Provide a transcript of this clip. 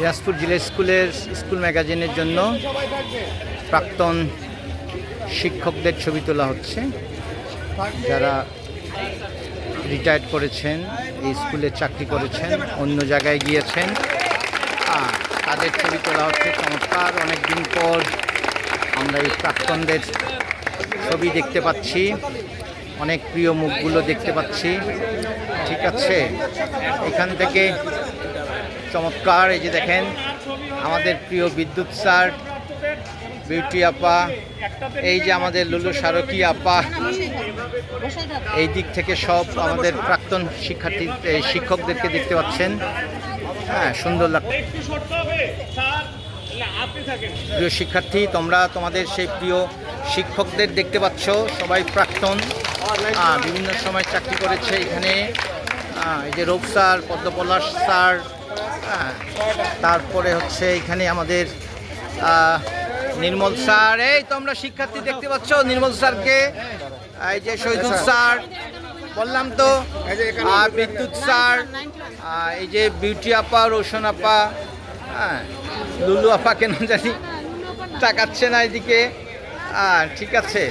দিনাজপুর জিলা স্কুলের স্কুল ম্যাগাজিনের জন্য প্রাক্তন শিক্ষকদের ছবি তোলা হচ্ছে, যারা রিটায়ার্ড করেছেন, এই স্কুলে চাকরি করেছেন, অন্য জায়গায় গিয়েছেন, তাদের ছবি তোলা হচ্ছে। চমৎকার, অনেকদিন পর আমরা এই প্রাক্তনদের ছবি দেখতে পাচ্ছি, অনেক প্রিয় মুখগুলো দেখতে পাচ্ছি। ঠিক আছে, এখান থেকে চমৎকার, এই যে দেখেন আমাদের প্রিয় বিদ্যুৎ স্যার, বিউটি আপা, এই যে আমাদের লুলু সারকি আপা, এই দিক থেকে সব আমাদের প্রাক্তন শিক্ষকদেরকে দেখতে পাচ্ছেন। হ্যাঁ, সুন্দর লাগছে। প্রিয় শিক্ষার্থী, তোমরা তোমাদের সেই প্রিয় শিক্ষকদের দেখতে পাচ্ছ, সবাই প্রাক্তন, বিভিন্ন সময় চাকরি করেছে এখানে। এই যে রূপ স্যার, পদ্মপলাশ স্যার, তারপরে হচ্ছে এখানে আমাদের নির্মল স্যার, এই তোমরা শিক্ষার্থী দেখতে পাচ্ছ নির্মল স্যারকে, এই যে শহীদুল স্যার বললাম তো, বিদ্যুৎ স্যার, এই যে বিউটি আপা, রোশন আপা, লুলু আপা কেন জানি তাকাচ্ছে না এদিকে। ঠিক আছে।